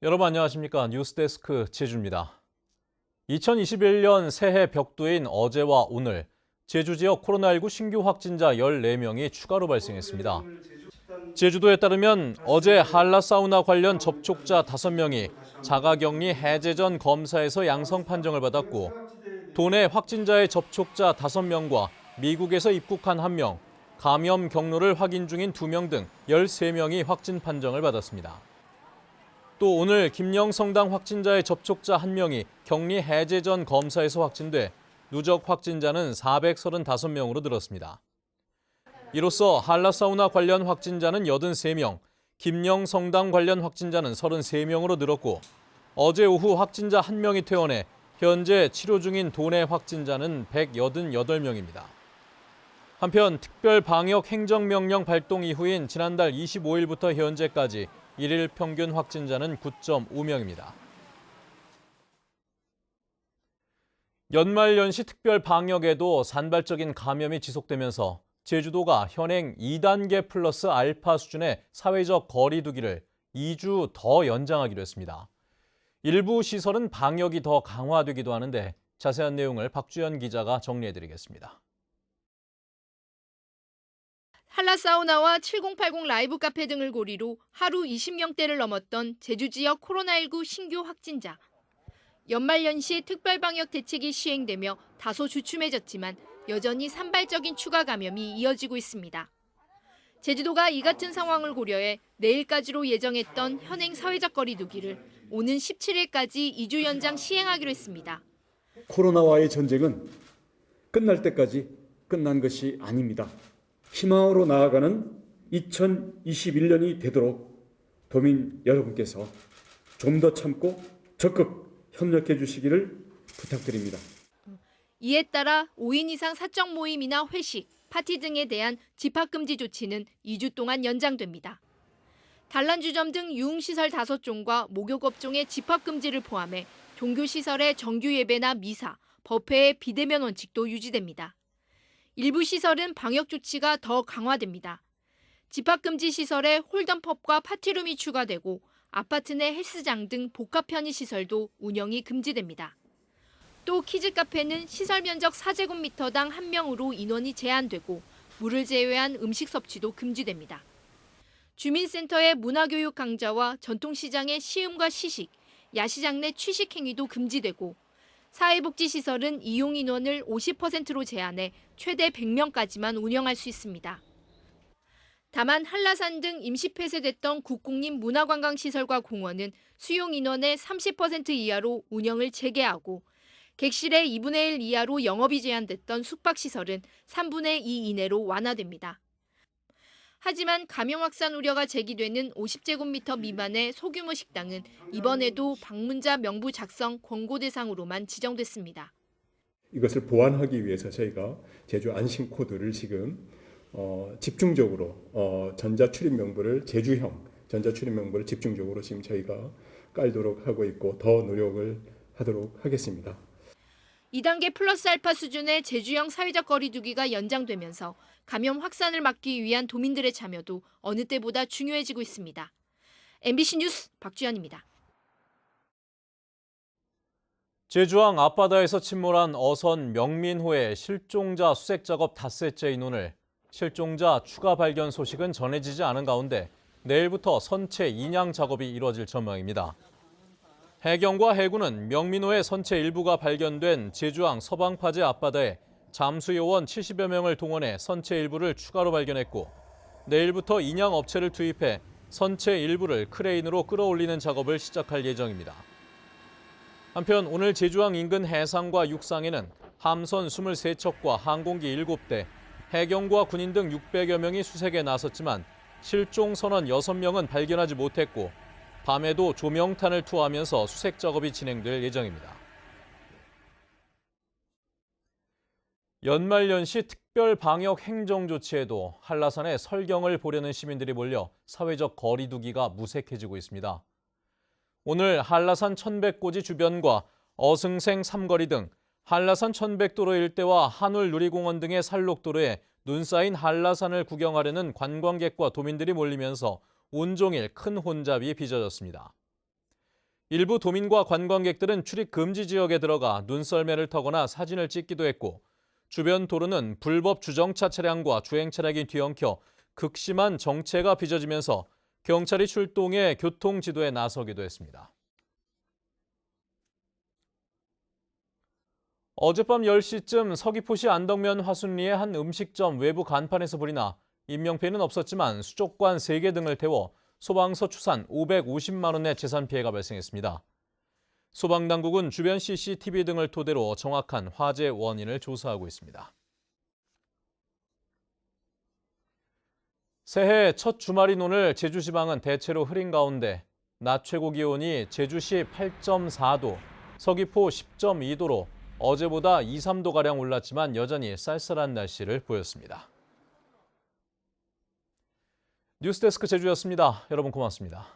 여러분 안녕하십니까? 뉴스데스크 제주입니다. 2021년 새해 벽두인 어제와 오늘 제주 지역 코로나19 신규 확진자 14명이 추가로 발생했습니다. 제주도에 따르면 어제 한라사우나 관련 접촉자 5명이 자가격리 해제 전 검사에서 양성 판정을 받았고 도내 확진자의 접촉자 5명과 미국에서 입국한 1명, 감염 경로를 확인 중인 2명 등 13명이 확진 판정을 받았습니다. 또 오늘 김영성당 확진자의 접촉자 1명이 격리 해제 전 검사에서 확진돼 누적 확진자는 435명으로 늘었습니다. 이로써 한라사우나 관련 확진자는 83명, 김영성당 관련 확진자는 33명으로 늘었고 어제 오후 확진자 1명이 퇴원해 현재 치료 중인 도내 확진자는 188명입니다. 한편 특별 방역 행정명령 발동 이후인 지난달 25일부터 현재까지 일일 평균 확진자는 9.5명입니다. 연말연시 특별 방역에도 산발적인 감염이 지속되면서 제주도가 현행 2단계 플러스 알파 수준의 사회적 거리 두기를 2주 더 연장하기로 했습니다. 일부 시설은 방역이 더 강화되기도 하는데 자세한 내용을 박주연 기자가 정리해드리겠습니다. 한라사우나와 7080 라이브 카페 등을 고리로 하루 20명대를 넘었던 제주 지역 코로나19 신규 확진자. 연말연시 특별방역 대책이 시행되며 다소 주춤해졌지만 여전히 산발적인 추가 감염이 이어지고 있습니다. 제주도가 이 같은 상황을 고려해 내일까지로 예정했던 현행 사회적 거리 두기를 오는 17일까지 2주 연장 시행하기로 했습니다. 코로나와의 전쟁은 끝날 때까지 끝난 것이 아닙니다. 희망으로 나아가는 2021년이 되도록 도민 여러분께서 좀 더 참고 적극 협력해 주시기를 부탁드립니다. 이에 따라 5인 이상 사적 모임이나 회식, 파티 등에 대한 집합금지 조치는 2주 동안 연장됩니다. 단란주점 등 유흥시설 5종과 목욕업종의 집합금지를 포함해 종교시설의 정규 예배나 미사, 법회의 비대면 원칙도 유지됩니다. 일부 시설은 방역 조치가 더 강화됩니다. 집합금지 시설에 홀덤펍과 파티룸이 추가되고 아파트 내 헬스장 등 복합 편의시설도 운영이 금지됩니다. 또 키즈카페는 시설 면적 4제곱미터당 1명으로 인원이 제한되고 물을 제외한 음식 섭취도 금지됩니다. 주민센터의 문화교육 강좌와 전통시장의 시음과 시식, 야시장 내 취식 행위도 금지되고 사회복지시설은 이용 인원을 50%로 제한해 최대 100명까지만 운영할 수 있습니다. 다만 한라산 등 임시 폐쇄됐던 국공립 문화관광시설과 공원은 수용 인원의 30% 이하로 운영을 재개하고 객실의 2분의 1 이하로 영업이 제한됐던 숙박시설은 3분의 2 이내로 완화됩니다. 하지만 감염 확산 우려가 제기되는 50제곱미터 미만의 소규모 식당은 이번에도 방문자 명부 작성 권고 대상으로만 지정됐습니다. 이것을 보완하기 위해서 저희가 제주 안심 코드를 지금 집중적으로 전자출입 명부를 제주형 전자출입 명부를 집중적으로 지금 저희가 깔도록 하고 있고 더 노력을 하도록 하겠습니다. 2단계 플러스 알파 수준의 제주형 사회적 거리 두기가 연장되면서 감염 확산을 막기 위한 도민들의 참여도 어느 때보다 중요해지고 있습니다. MBC 뉴스 박주연입니다. 제주항 앞바다에서 침몰한 어선 명민호의 실종자 수색 작업 닷새째인 오늘 실종자 추가 발견 소식은 전해지지 않은 가운데 내일부터 선체 인양 작업이 이뤄질 전망입니다. 해경과 해군은 명민호의 선체 일부가 발견된 제주항 서방파제 앞바다에 잠수요원 70여 명을 동원해 선체 일부를 추가로 발견했고 내일부터 인양 업체를 투입해 선체 일부를 크레인으로 끌어올리는 작업을 시작할 예정입니다. 한편 오늘 제주항 인근 해상과 육상에는 함선 23척과 항공기 7대, 해경과 군인 등 600여 명이 수색에 나섰지만 실종 선원 6명은 발견하지 못했고 밤에도 조명탄을 투하하면서 수색 작업이 진행될 예정입니다. 연말연시 특별 방역 행정 조치에도 한라산에 설경을 보려는 시민들이 몰려 사회적 거리 두기가 무색해지고 있습니다. 오늘 한라산 천백고지 주변과 어승생 삼거리 등 한라산 천백도로 일대와 한울누리공원 등의 산록도로에 눈 쌓인 한라산을 구경하려는 관광객과 도민들이 몰리면서 온종일 큰 혼잡이 빚어졌습니다. 일부 도민과 관광객들은 출입 금지 지역에 들어가 눈썰매를 타거나 사진을 찍기도 했고 주변 도로는 불법 주정차 차량과 주행 차량이 뒤엉켜 극심한 정체가 빚어지면서 경찰이 출동해 교통 지도에 나서기도 했습니다. 어젯밤 10시쯤 서귀포시 안덕면 화순리의 한 음식점 외부 간판에서 불이 나 인명피해는 없었지만 수족관 3개 등을 태워 소방서 추산 550만 원의 재산 피해가 발생했습니다. 소방당국은 주변 CCTV 등을 토대로 정확한 화재 원인을 조사하고 있습니다. 새해 첫 주말인 오늘 제주지방은 대체로 흐린 가운데 낮 최고 기온이 제주시 8.4도, 서귀포 10.2도로 어제보다 2, 3도가량 올랐지만 여전히 쌀쌀한 날씨를 보였습니다. 뉴스데스크 제주였습니다. 여러분 고맙습니다.